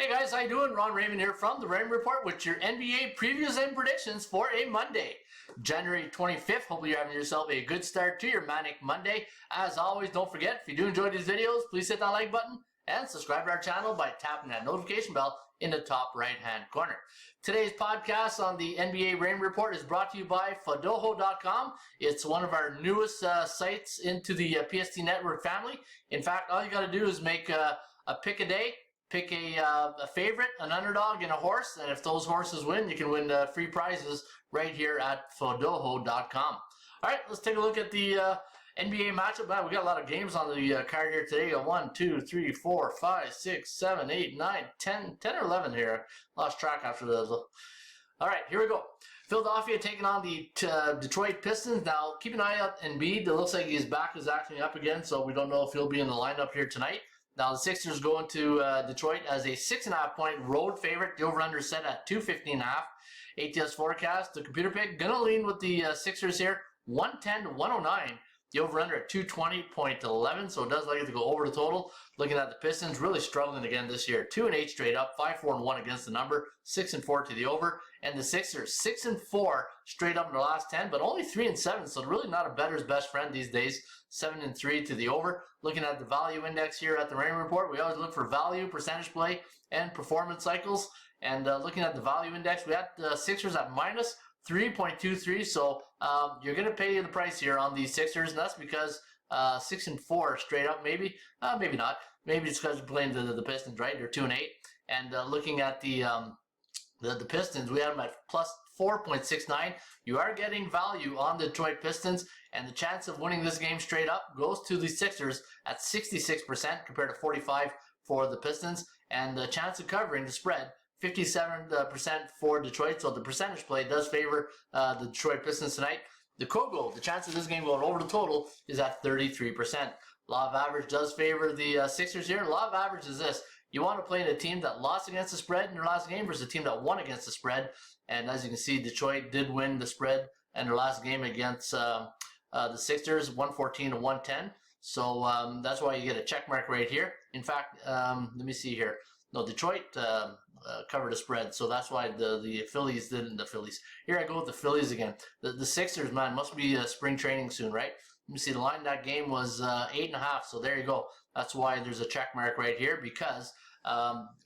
Hey guys, how you doing? Ron Raymond here from the Raymond Report with your NBA previews and predictions for a Monday, January 25th. Hopefully you're having yourself a good start to your Manic Monday. As always, don't forget, if you do enjoy these videos, please hit that like button and subscribe to our channel by tapping that notification bell in the top right-hand corner. Today's podcast on the NBA Raymond Report is brought to you by Fadoho.com. It's one of our newest sites into the PST Network family. In fact, all you got to do is make a pick a day. Pick a favorite, an underdog, and a horse, and if those horses win, you can win free prizes right here at Fadoho.com. All right, let's take a look at the NBA matchup. Wow, we got a lot of games on the card here today. 1, 2, 3, 4, 5, 6, 7, 8, 9, 10 or 11 here. Lost track after those. All right, here we go. Philadelphia taking on the Detroit Pistons. Now, keep an eye out Embiid. It looks like his back is acting up again, so we don't know if he'll be in the lineup here tonight. Now, the Sixers going to Detroit as a 6.5-point road favorite. The over-under set at 215.5. ATS forecast, the computer pick, going to lean with the Sixers here, 110 to 109. The over-under at 220.11, so it does like it to go over the total. Looking at the Pistons, really struggling again this year. 2-8 straight up, 5-4-1 against the number, 6-4 to the over. And the Sixers, 6-4 straight up in the last 10, but only 3-7, so really not a bettor's best friend these days. 7-3 to the over. Looking at the value index here at the Raymond Report, we always look for value, percentage play, and performance cycles. And looking at the value index, we had the Sixers at minus 3.23, so you're going to pay the price here on the Sixers, and that's because 6-4 straight up, maybe not. Maybe it's because you're playing the Pistons, right? They're 2-8. And looking at the Pistons, we have them at plus 4.69. You are getting value on the Detroit Pistons, and the chance of winning this game straight up goes to the Sixers at 66% compared to 45% for the Pistons, and the chance of covering the spread 57% for Detroit, so the percentage play does favor the Detroit Pistons tonight. The Kogo, the chance of this game going over the total is at 33%. Law of average does favor the Sixers here. Law of average is this. You want to play in a team that lost against the spread in their last game versus a team that won against the spread. And as you can see, Detroit did win the spread in their last game against the Sixers, 114 to 110. So that's why you get a check mark right here. In fact, let me see here. No, Detroit covered a spread, so that's why the Phillies didn't. The Phillies. Here I go with the Phillies again. The Sixers, man, must be spring training soon, right? Let me see. The line that game was 8.5, so there you go. That's why there's a check mark right here, because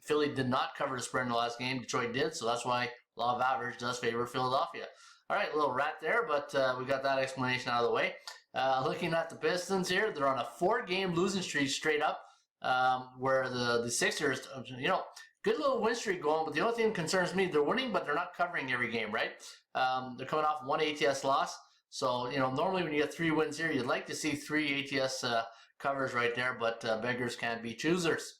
Philly did not cover the spread in the last game. Detroit did, so that's why law of average does favor Philadelphia. All right, a little rat there, but we got that explanation out of the way. Looking at the Pistons here, they're on a 4-game losing streak straight up, where the Sixers, good little win streak going, but the only thing that concerns me, they're winning, but they're not covering every game, right? They're coming off 1 ATS loss. So, normally when you get 3 wins here, you'd like to see 3 ATS covers right there, but beggars can't be choosers.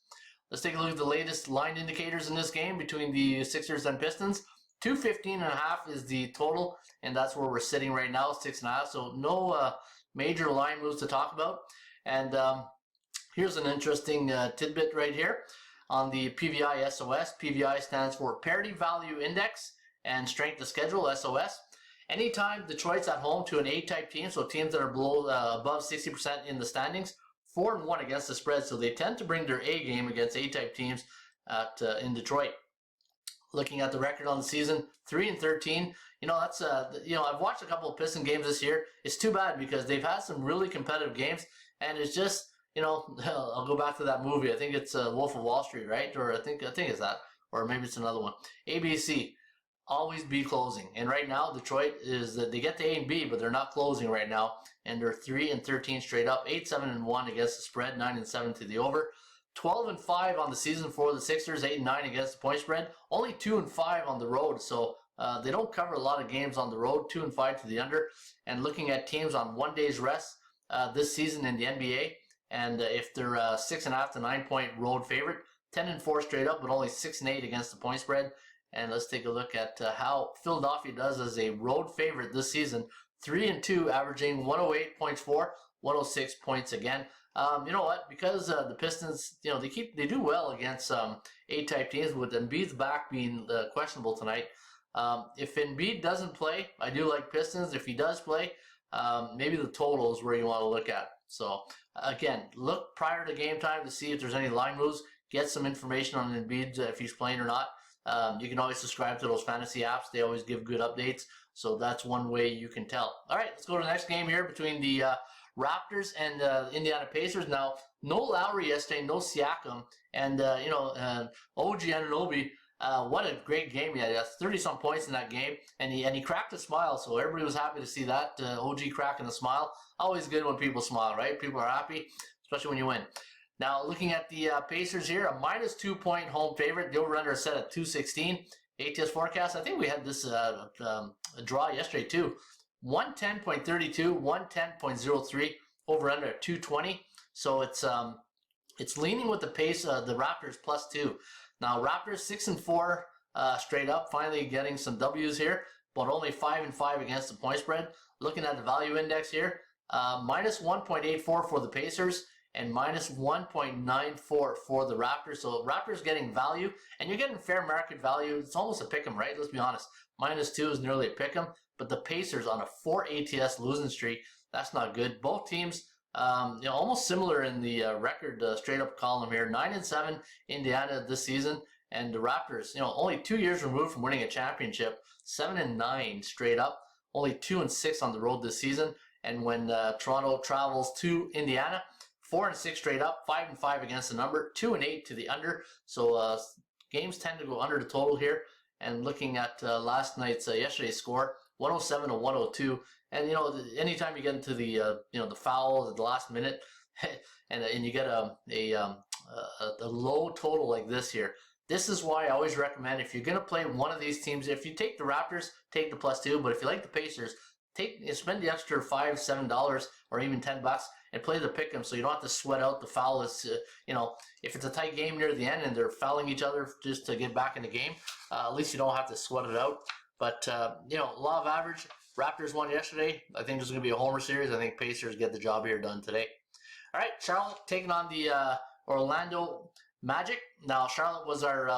Let's take a look at the latest line indicators in this game between the Sixers and Pistons. 215.5 is the total, and that's where we're sitting right now, 6.5. So no major line moves to talk about. And here's an interesting tidbit right here on the PVI SOS. PVI stands for Parity Value Index and Strength of Schedule, SOS. Anytime Detroit's at home to an A-type team, so teams that are below above 60% in the standings, 4-1 against the spread, so they tend to bring their A game against A-type teams in Detroit. Looking at the record on the season, 3-13. That's I've watched a couple of Piston games this year. It's too bad because they've had some really competitive games, and it's just I'll go back to that movie. I think it's Wolf of Wall Street, right? Or I think it's that, or maybe it's another one. ABC. Always be closing, and right now Detroit is they get to A and B, but they're not closing right now, and they're 3-13 straight up, 8-7-1 against the spread, 9-7 to the over, 12-5 on the season for the Sixers, 8-9 against the point spread, only 2-5 on the road, so they don't cover a lot of games on the road, 2-5 to the under. And looking at teams on 1 day's rest this season in the NBA, and if they're 6.5 to 9-point road favorite, 10-4 straight up, but only 6-8 against the point spread. And let's take a look at how Philadelphia does as a road favorite this season. 3-2, averaging 108 points for, 106 points again. You know what? Because the Pistons, they do well against A-type teams, with Embiid's back being questionable tonight. If Embiid doesn't play, I do like Pistons. If he does play, maybe the total is where you want to look at. So again, look prior to game time to see if there's any line moves. get some information on Embiid if he's playing or not. You can always subscribe to those fantasy apps. They always give good updates. So that's one way you can tell. All right, let's go to the next game here between the Raptors and Indiana Pacers. Now, no Lowry yesterday, no Siakam, and OG Anunoby. What a great game he had. He had 30-some points in that game, and he cracked a smile, so everybody was happy to see that. OG cracking a smile. Always good when people smile, right? People are happy, especially when you win. Now, looking at the Pacers here, a minus 2-point home favorite. The over-under is set at 216. ATS forecast, I think we had this a draw yesterday too. 110.32, 110.03, over-under at 220. So it's leaning with the pace of the Raptors +2. Now, Raptors 6-4 straight up, finally getting some W's here, but only 5-5 against the point spread. Looking at the value index here, minus 1.84 for the Pacers and minus 1.94 for the Raptors. So Raptors getting value, and you're getting fair market value. It's almost a pick 'em, right? Let's be honest. -2 is nearly a pick 'em, but the Pacers on a 4 ATS losing streak, that's not good. Both teams, almost similar in the record straight up column here. 9-7 Indiana this season, and the Raptors, only 2 years removed from winning a championship. 7-9 straight up, only 2-6 on the road this season. And when Toronto travels to Indiana, 4-6 straight up, 5-5 against the number, 2-8 to the under. So games tend to go under the total here. And looking at yesterday's score, 107 to 102. And anytime you get into the the fouls at the last minute, and you get a low total like this here. This is why I always recommend, if you're gonna play one of these teams, if you take the Raptors, take the +2. But if you like the Pacers, spend the extra $5, $7, or even $10 and play the pick 'em, so you don't have to sweat out the foul. Is if it's a tight game near the end and they're fouling each other just to get back in the game, at least you don't have to sweat it out. But law of average, Raptors won yesterday. I think this is going to be a homer series. I think Pacers get the job here done today. All right, Charlotte taking on the Orlando Magic. Now, Charlotte was our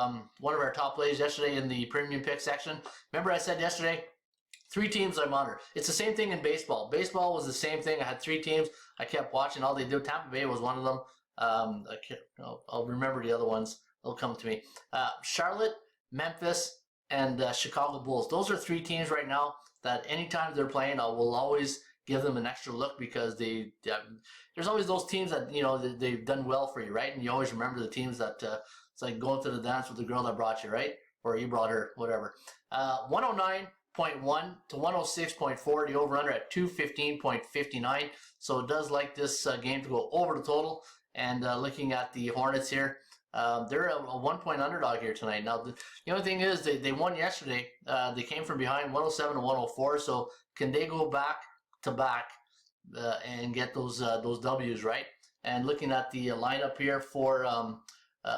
one of our top plays yesterday in the premium pick section. Remember I said yesterday, 3 teams I monitor. It's the same thing in baseball. Baseball was the same thing. I had 3 teams. I kept watching. All they did, Tampa Bay was one of them. I'll remember the other ones. They'll come to me. Charlotte, Memphis, and Chicago Bulls. Those are 3 teams right now that anytime they're playing, I will always give them an extra look, because there's always those teams that they've done well for you, right? And you always remember the teams that it's like going to the dance with the girl that brought you, right? Or you brought her, whatever. 109.1 to 106.4, the over-under at 215.59. So it does like this game to go over the total. And looking at the Hornets here, they're a 1-point underdog here tonight. Now, the only thing is they won yesterday. They came from behind 107 to 104. So can they go back to back and get those W's, right? And looking at the lineup here for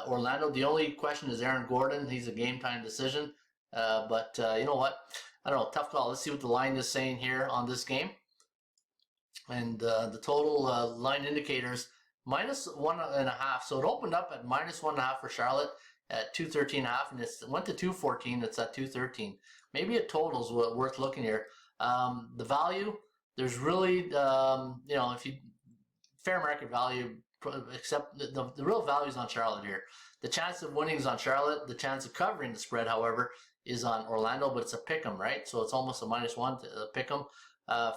Orlando, the only question is Aaron Gordon. He's a game-time decision. But you know what? I don't know. Tough call. Let's see what the line is saying here on this game. And the total line indicators, -1.5. So it opened up at -1.5 for Charlotte at 213.5, and it went to 214. It's at 213. Maybe a total is worth looking here. The value, there's really, if you fair market value, except the real value is on Charlotte here. The chance of winning is on Charlotte. The chance of covering the spread, however, is on Orlando, but it's a pick 'em, right? So it's almost a -1 to pick 'em.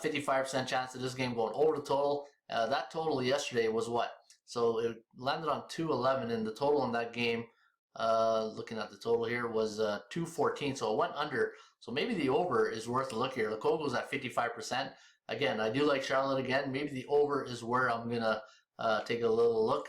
55% chance of this game going over the total. That total yesterday was what? So it landed on 211, and the total in that game, looking at the total here, was 214. So it went under. So maybe the over is worth a look here. The Kogo's at 55%. Again, I do like Charlotte again. Maybe the over is where I'm going to take a little look.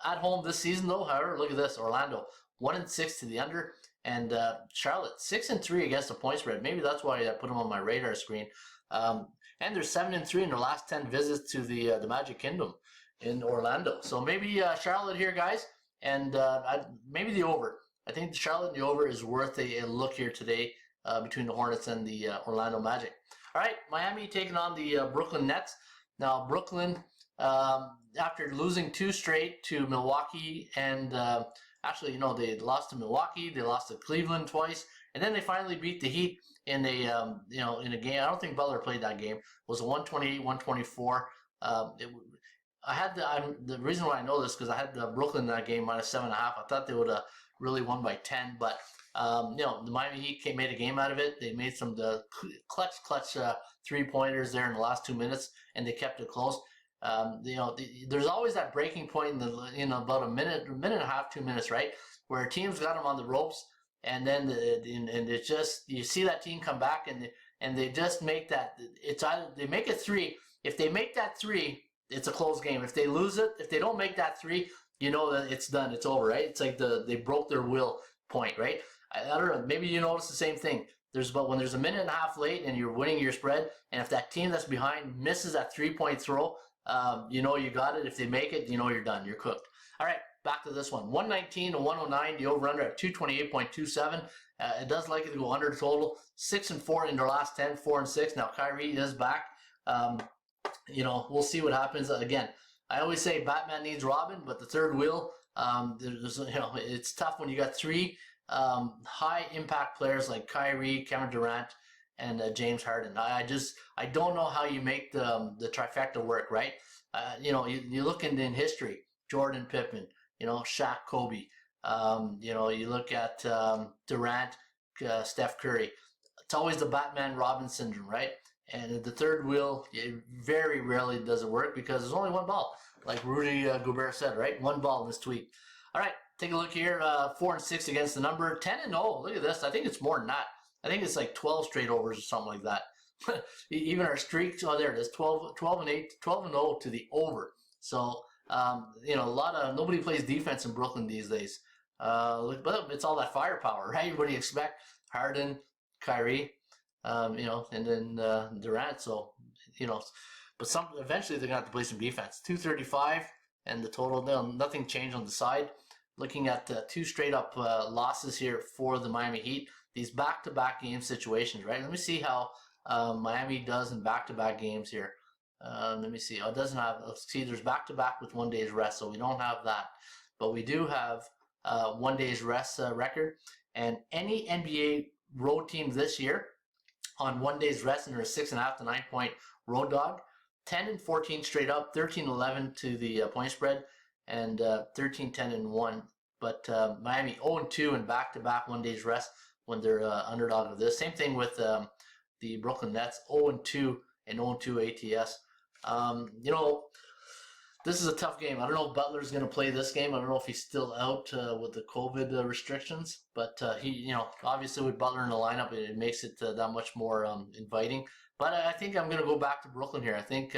At home this season, though, however, look at this. Orlando, 1-6 to the under. And Charlotte, 6-3 against the point spread. Maybe that's why I put them on my radar screen. And they're 7-3 in their last 10 visits to the Magic Kingdom in Orlando. So maybe Charlotte here, guys, and maybe the over. I think the Charlotte and the over is worth a look here today between the Hornets and the Orlando Magic. All right, Miami taking on the Brooklyn Nets. Now, Brooklyn, after losing 2 straight to Milwaukee, and actually, they lost to Milwaukee, they lost to Cleveland twice, and then they finally beat the Heat in a game. I don't think Butler played that game. It was a 128-124. I had the reason why I know this because I had the Brooklyn in that game -7.5. I thought they would have really won by 10, but the Miami Heat made a game out of it. They made some clutch 3-pointers there in the last 2 minutes, and they kept it close. There's always that breaking point in about a minute and a half, 2 minutes, right, where a team's got them on the ropes, and then it's just you see that team come back and they just make that. It's either they make it 3. If they make that 3, it's a close game. If they lose it, if they don't make that 3, you know that it's done. It's over, right? It's like they broke their will point, right? I don't know. Maybe you notice the same thing. When there's a minute and a half late and you're winning your spread, and if that team that's behind misses that 3-point throw, you got it. If they make it, you're done. You're cooked. All right, back to this one. 119 to 109. The over/under at 228.27. It does like it to go under the total. 6-4 in their last 10. 4-6. Now Kyrie is back. We'll see what happens. Again, I always say Batman needs Robin, but the third wheel. It's tough when you got 3 high impact players like Kyrie, Kevin Durant, and James Harden. I don't know how you make the trifecta work, right? You look in history, Jordan, Pippen, Shaq, Kobe. You look at Durant, Steph Curry. It's always the Batman Robin syndrome, right? And the third wheel, it very rarely does it work because there's only one ball, like Rudy Gobert said, right? One ball in this tweet. All right, take a look here. 4-6 against the number. 10-0. Look at this. I think it's more than that. I think it's like 12 straight overs or something like that. Even our streaks. Oh, there it is. 12-8, 12-0 to the over. So nobody plays defense in Brooklyn these days. But it's all that firepower, right? What do you expect? Harden, Kyrie, and then Durant. So but eventually they're gonna have to play some defense. 235 and the total. Nothing changed on the side. Looking at 2 straight up losses here for the Miami Heat. These back-to-back game situations, right? Let me see how Miami does in back-to-back games here. Let me see. It doesn't have. See, there's back-to-back with 1 day's rest, so we don't have that. But we do have 1 day's rest record. And any NBA road team this year on 1 day's rest and they're a 6.5 to 9-point road dog, 10-14 straight up, 13-11 to the point spread, and 13-10-1. But Miami 0-2 and back-to-back 1 day's rest when they're underdog of this. Same thing with the Brooklyn Nets, 0-2 and 0-2 ATS. This is a tough game. I don't know if Butler's going to play this game. I don't know if he's still out with the COVID restrictions. But he, obviously with Butler in the lineup, it makes it that much more inviting. But I think I'm going to go back to Brooklyn here. I think,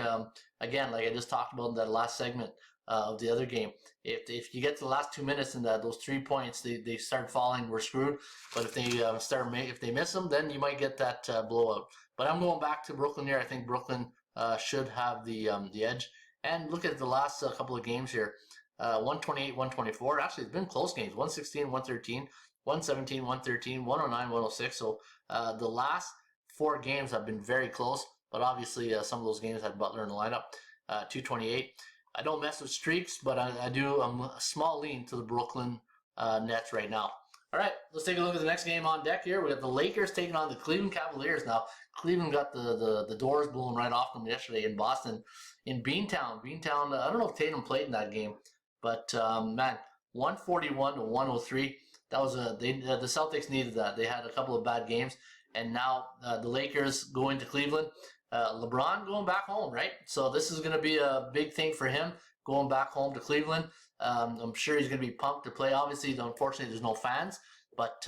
again, like I just talked about in that last segment of the other game, if you get to the last 2 minutes and those 3 points, they start falling, we're screwed. But if they miss them, then you might get that blowout. But I'm going back to Brooklyn here. I think Brooklyn should have the edge. And look at the last couple of games here. 128, 124. Actually, it's been close games. 116, 113, 117, 113, 109, 106. So the last 4 games have been very close. But obviously, some of those games had Butler in the lineup. 228. I don't mess with streaks, but I do. I'm a small lean to the Brooklyn Nets right now. All right, let's take a look at the next game on deck here. We got the Lakers taking on the Cleveland Cavaliers. Now, Cleveland got the doors blown right off them yesterday in Boston, in Beantown. I don't know if Tatum played in that game, but 141 to 103. That was the Celtics needed that. They had a couple of bad games, and now the Lakers go into Cleveland. LeBron going back home, right? So this is going to be a big thing for him going back home to Cleveland. I'm sure he's going to be pumped to play. Obviously, unfortunately, there's no fans, but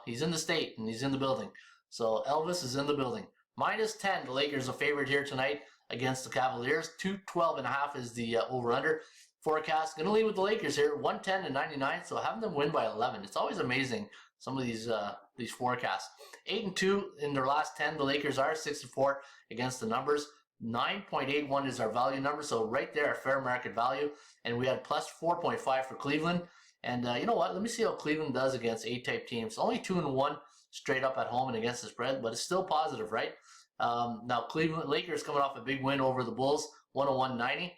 he's in the state and he's in the building. So Elvis is in the building. -10, the Lakers are favored here tonight against the Cavaliers. 212.5 is the over/under. Forecast going to lead with the Lakers here, 110 to 99. So having them win by 11, it's always amazing. Some of these forecasts. 8-2 in their last 10. The Lakers are 6-4 against the numbers. 9.81 is our value number, so right there, fair market value. And we had plus 4.5 for Cleveland. And you know what? Let me see how Cleveland does against A-type teams. Only 2-1 straight up at home and against the spread, but it's still positive, right? Now, Cleveland Lakers coming off a big win over the Bulls, 101-90.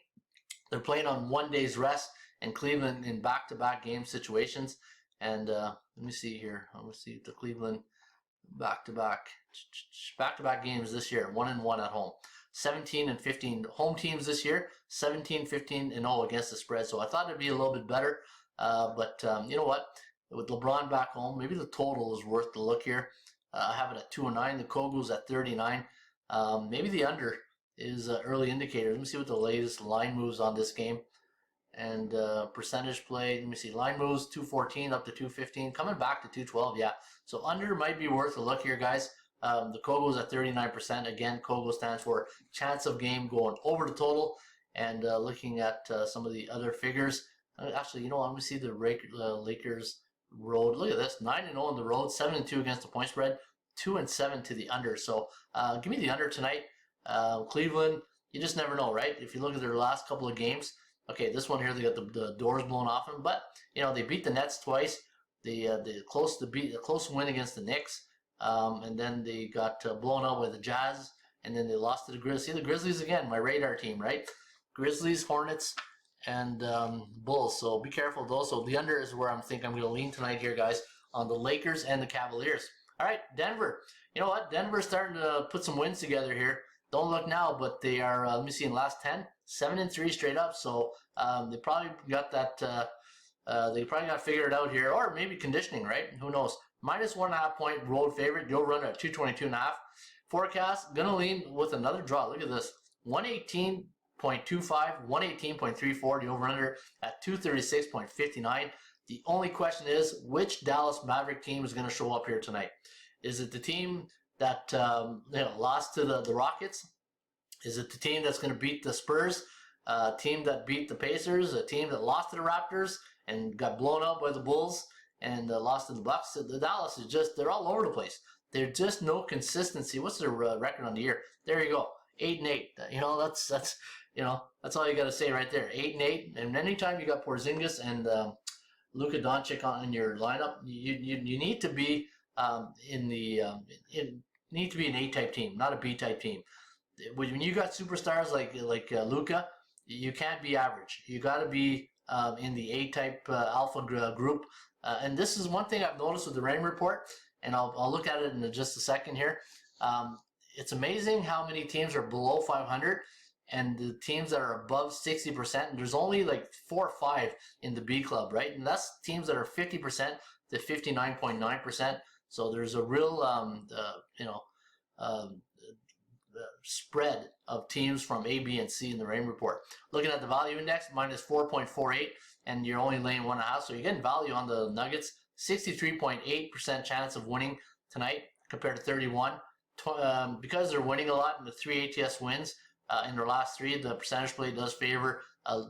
They're playing on 1 day's rest, and Cleveland in back-to-back game situations. And let me see here. I'm going to see the Cleveland back-to-back games this year, 1-1 at home. 17-15 home teams this year, 17-15-0 against the spread. So I thought it'd be a little bit better, but you know what? With LeBron back home, maybe the total is worth the look here. I have it at 209. The Kogo's at 39. Maybe the under is an early indicator. Let me see what the latest line moves on this game. And percentage play, let me see. Line moves 214 up to 215, coming back to 212. Yeah, so under might be worth a look here, guys. The Kogo's at 39%. Again, Kogo stands for chance of game going over the total. And looking at some of the other figures, actually, you know, I'm going to see the Lakers road. Look at this, 9-0 on the road, 7-2 against the point spread, 2-7 to the under. So give me the under tonight. Cleveland, you just never know, right? If you look at their last couple of games, okay, this one here, they got the doors blown off them, but you know, they beat the Nets twice. They close win against the Knicks, and then they got blown out by the Jazz, and then they lost to the Grizzlies. See, the Grizzlies again, my radar team, right? Grizzlies, Hornets, and Bulls. So be careful of those. So the under is where I'm going to lean tonight here, guys, on the Lakers and the Cavaliers. All right, Denver. You know what? Denver's starting to put some wins together here. Don't look now, but they are, let me see, in the last 10, 7-3 straight up. So they probably got that, they probably got figured out here, or maybe conditioning, right? Who knows? Minus 1.5 point road favorite. You'll run at 222.5. Forecast, going to lean with another draw. Look at this. 118.25, 118.34. The over-under at 236.59. The only question is, which Dallas Maverick team is going to show up here tonight? Is it the team that lost to the Rockets? Is it the team that's going to beat the Spurs? A team that beat the Pacers? A team that lost to the Raptors and got blown out by the Bulls and lost to the Bucks? The Dallas is just, they're all over the place. There's just no consistency. What's their record on the year? There you go, 8-8. You know, that's that's all you got to say right there. 8-8. And anytime you got Porzingis and Luka Doncic in your lineup, you need to be need to be an A-type team, not a B-type team. When you got superstars like Luka, you can't be average. You got to be in the A-type alpha group. And this is one thing I've noticed with the Raymond Report, and I'll look at it in just a second here. It's amazing how many teams are below 500, and the teams that are above 60%. There's only like 4 or 5 in the B club, right? And that's teams that are 50% to 59.9%. So there's a real, spread of teams from A, B, and C in the Raymond Report. Looking at the value index, minus 4.48, and you're only laying 1.5, so you're getting value on the Nuggets. 63.8% chance of winning tonight compared to 31. Because they're winning a lot in the 3 ATS wins in their last 3, the percentage play does favor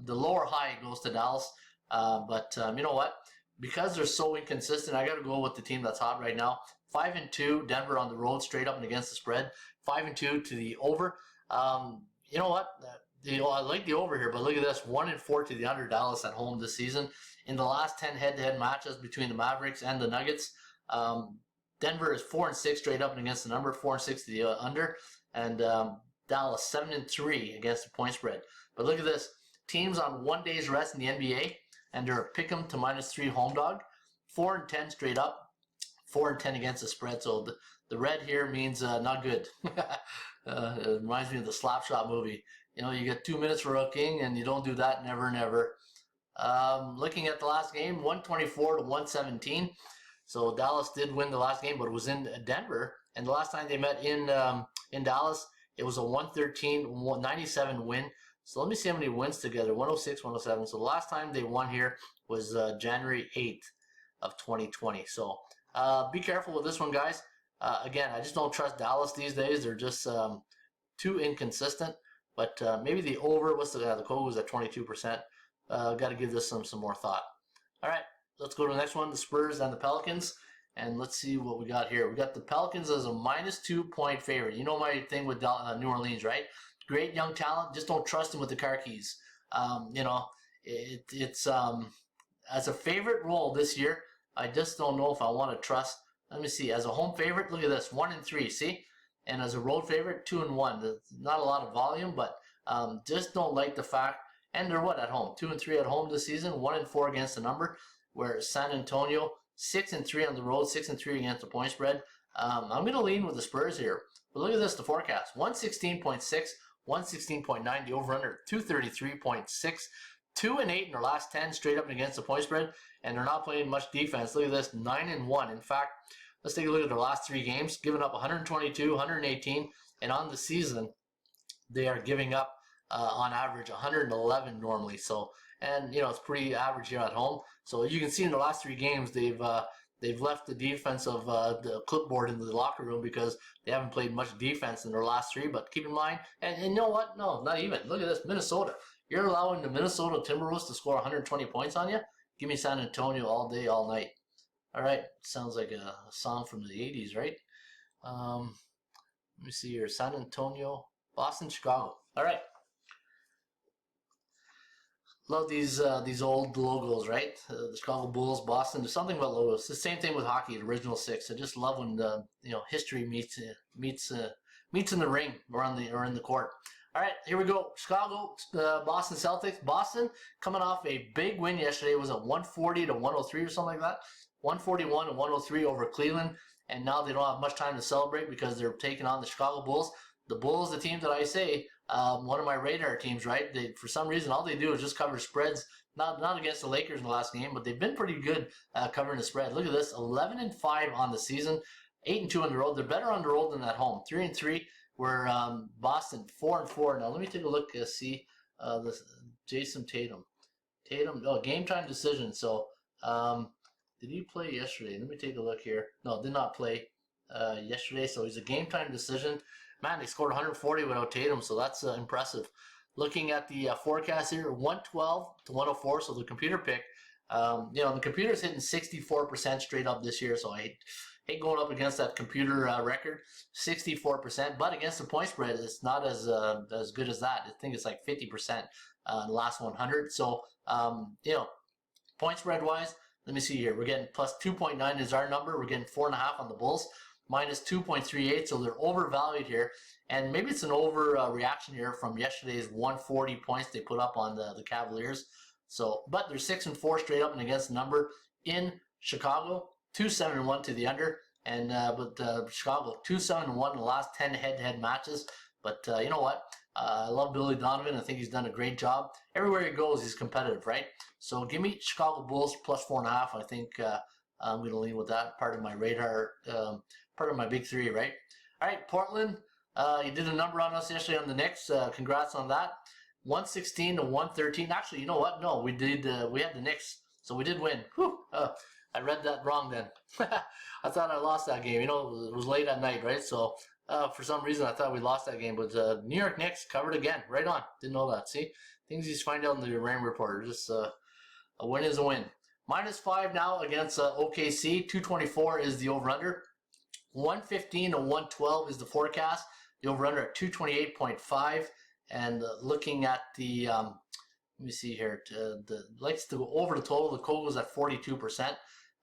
the lower high goes to Dallas. But you know what? Because they're so inconsistent, I got to go with the team that's hot right now. 5-2, Denver on the road, straight up and against the spread. 5-2 to the over. You know what? I like the over here, but look at this. 1-4 to the under, Dallas at home this season. In the last 10 head-to-head matches between the Mavericks and the Nuggets, Denver is 4-6 straight up and against the number, 4-6 to the under, and Dallas 7-3 against the point spread. But look at this. Teams on 1 day's rest in the NBA, and they're a pick'em to -3 home dog. 4-10 straight up, 4-10 against the spread. So the red here means not good. It reminds me of the Slapshot movie. You know, you get 2 minutes for a king, and you don't do that, never, never. Looking at the last game, 124 to 117. So Dallas did win the last game, but it was in Denver. And the last time they met in Dallas, it was a 113-97 win. So let me see how many wins together. 106, 107. So the last time they won here was January 8th of 2020. So be careful with this one, guys. Again, I just don't trust Dallas these days. They're just too inconsistent. But maybe the over, the Kogo was at 22%. Got to give this some more thought. All right, let's go to the next one, the Spurs and the Pelicans. And let's see what we got here. We got the Pelicans as a -2 point favorite. You know my thing with New Orleans, right? Great young talent, just don't trust him with the car keys. It's as a favorite role this year, I just don't know if I want to trust. Let me see. As a home favorite, look at this, 1-3. See, and as a road favorite, 2-1. Not a lot of volume, but just don't like the fact. And they're what at home? 2-3 at home this season, 1-4 against the number. Where San Antonio 6-3 on the road, 6-3 against the point spread. I'm going to lean with the Spurs here. But look at this, the forecast. 116.6, 116.9, the over-under, 233.6, 2-8 in their last 10 straight up and against the point spread, and they're not playing much defense. Look at this, 9-1. In fact, let's take a look at their last 3 games, giving up 122, 118, and on the season, they are giving up on average 111 normally. So, and it's pretty average here at home. So you can see in the last 3 games, they've left the defense of the clipboard into the locker room because they haven't played much defense in their last 3. But keep in mind, and you know what? No, not even. Look at this, Minnesota. You're allowing the Minnesota Timberwolves to score 120 points on you? Give me San Antonio all day, all night. All right, sounds like a song from the 80s, right? Let me see here. San Antonio, Boston, Chicago. All right. Love these old logos, right? The Chicago Bulls, Boston. There's something about logos. It's the same thing with hockey, the original 6. I just love when history meets in the ring or in the court. All right, here we go. Chicago, Boston Celtics. Boston coming off a big win yesterday. Was it 140 to 103 or something like that? 141 to 103 over Cleveland, and now they don't have much time to celebrate because they're taking on the Chicago Bulls. The Bulls, the team that I say, one of my radar teams, right? For some reason, all they do is just cover spreads. Not against the Lakers in the last game, but they've been pretty good covering the spread. Look at this, 11-5 on the season, 8-2 on the road. They're better on the road than at home. 3-3. Where Boston 4-4. Now let me take a look and see this Jason Tatum. Game time decision. So did he play yesterday? Let me take a look here. No, did not play yesterday. So he's a game time decision. Man, they scored 140 without Tatum, so that's impressive. Looking at the forecast here, 112 to 104. So the computer pick. The computer's hitting 64% straight up this year. So I hate going up against that computer record, 64%. But against the point spread, it's not as good as that. I think it's like 50% in the last 100. So point spread wise, let me see here. We're getting plus 2.9 is our number. We're getting 4.5 on the Bulls, minus 2.38. So they're overvalued here. And maybe it's an overreaction here from yesterday's 140 points they put up on the Cavaliers. So, but they're 6-4 straight up and against the number in Chicago. 2-7-1 to the under, and Chicago 2-7-1 in the last 10 head-to-head matches. But you know what? I love Billy Donovan. I think he's done a great job. Everywhere he goes, he's competitive, right? So give me Chicago Bulls plus 4.5. I think I'm going to lean with that. Part of my radar, part of my big 3, right? All right, Portland. You did a number on us yesterday on the Knicks. Congrats on that. 116 to 113. Actually, you know what? No, we did. We had the Knicks, so we did win. Whew. I read that wrong then. I thought I lost that game. It was late at night, right? So for some reason I thought we lost that game. But New York Knicks covered again. Right on. Didn't know that. See? Things you find out in the Raymond Report. Just a win is a win. -5 now against OKC. 224 is the over-under. 115 to 112 is the forecast. The over-under at 228.5. And looking at the, let me see here, likes to go over the total. The Kogo's at 42%.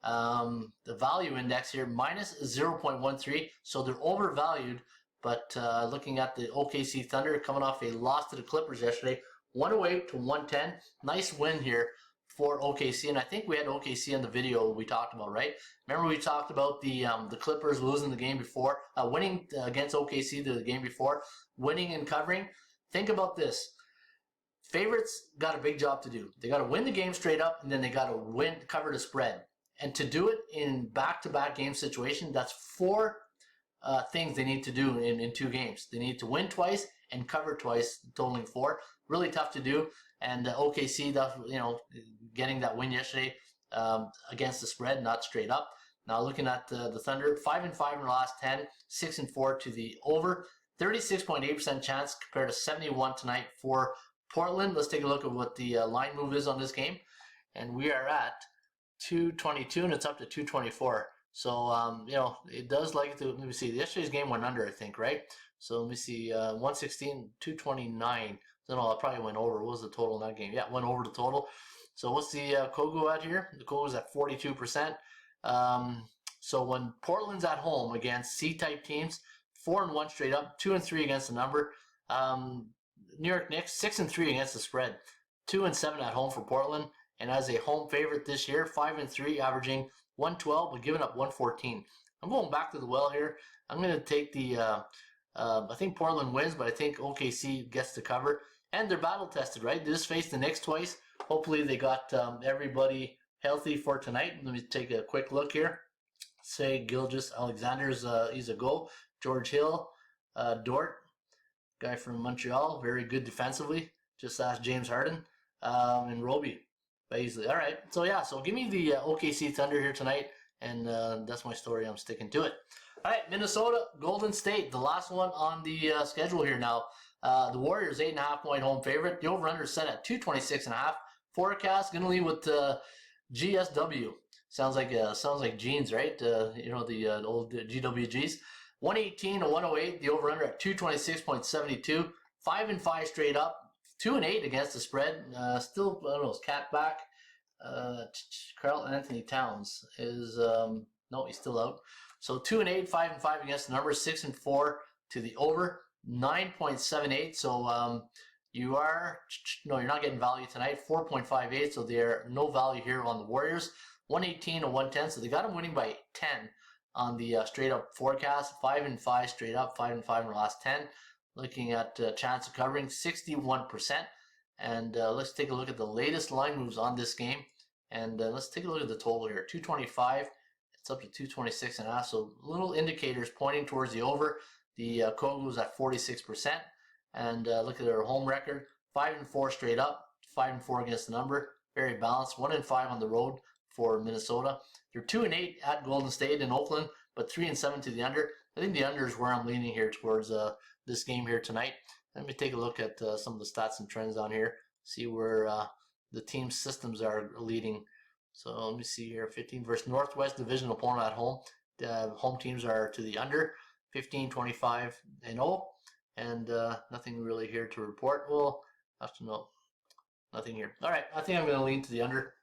The value index here, minus 0.13. So they're overvalued. But looking at the OKC Thunder coming off a loss to the Clippers yesterday, 108 to 110. Nice win here for OKC. And I think we had OKC in the video we talked about, right? Remember we talked about the Clippers losing the game before, winning against OKC the game before, winning and covering. Think about this. Favorites got a big job to do. They got to win the game straight up, and then they got to cover the spread. And to do it in back-to-back game situation, that's 4 things they need to do in 2 games. They need to win twice and cover twice, totaling 4. Really tough to do. And OKC, getting that win yesterday against the spread, not straight up. Now looking at the Thunder, 5-5 in the last 10, 6-4 to the over. 36.8% chance compared to 71 tonight for Portland. Let's take a look at what the line move is on this game. And we are at 222 and it's up to 224. So, it does like to, let me see, yesterday's game went under, I think, right? So let me see, 116, 229. No, I probably went over. What was the total in that game? Yeah, went over the total. So what's the Kogo at here? The Kogo's at 42%. So when Portland's at home against C-type teams, 4-1 straight up, 2-3 against the number. New York Knicks 6-3 against the spread, 2-7 at home for Portland, and as a home favorite this year, 5-3, averaging 112, but giving up 114. I'm going back to the well here. I'm going to take the, I think Portland wins, but I think OKC gets the cover. And they're battle tested, right? They just faced the Knicks twice. Hopefully they got everybody healthy for tonight. Let me take a quick look here. Say Gilgeous Alexander's, he's a go. George Hill, Dort, guy from Montreal, very good defensively. Just ask James Harden, and Roby, Baisley. All right, so yeah, so give me the OKC Thunder here tonight, and that's my story. I'm sticking to it. All right, Minnesota, Golden State, the last one on the schedule here now. The Warriors 8.5 point home favorite. The over/under is set at 226.5. Forecast gonna leave with GSW. Sounds like jeans, right? The old GWGs. 118 to 108. The over/under at 226.72. 5-5 straight up. 2-8 against the spread. Still, I don't know, is Cat back? Carl Anthony Towns is no, he's still out. So 2-8, 5-5 against the number. 6-4 to the over. 9.78. So you're not getting value tonight. 4.58. So there no value here on the Warriors. 118 to 110. So they got them winning by 10 on the straight up forecast. 5-5 straight up. 5-5 in the last 10. Looking at chance of covering 61%. And let's take a look at the latest line moves on this game. And let's take a look at the total here. 225. It's up to 226.5. So little indicators pointing towards the over. The Kogu's at 46%. And look at their home record. 5-4 straight up. 5-4 against the number. Very balanced. 1-5 on the road for Minnesota. They're 2-8 at Golden State in Oakland, but 3-7 to the under. I think the under is where I'm leaning here towards this game here tonight. Let me take a look at some of the stats and trends on here. See where the team systems are leading. So let me see here. 15 versus Northwest Division opponent at home. The home teams are to the under. 15, 25, and 0. And nothing really here to report. Well, I have to know. Nothing here. All right. I think I'm going to lean to the under.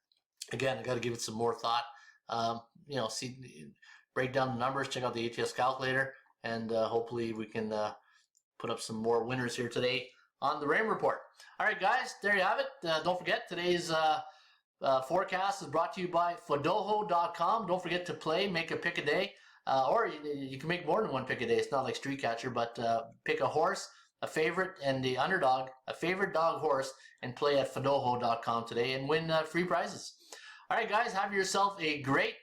Again, I got to give it some more thought. Break down the numbers, check out the ATS calculator, and hopefully we can put up some more winners here today on the Raymond Report. All right, guys, there you have it. Don't forget, today's forecast is brought to you by Fodoho.com. Don't forget to play, make a pick a day, or you can make more than one pick a day. It's not like Street Catcher, but pick a horse, a favorite, and the underdog, a favorite dog horse, and play at Fodoho.com today and win free prizes. All right, guys, have yourself a great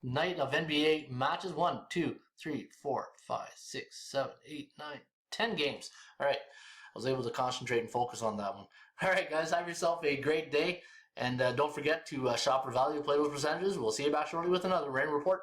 night of NBA matches. 1, 2, 3, 4, 5, 6, 7, 8, 9, 10 games. All right, I was able to concentrate and focus on that one. All right, guys, have yourself a great day. And don't forget to shop for value, play with percentages. We'll see you back shortly with another Raymond Report.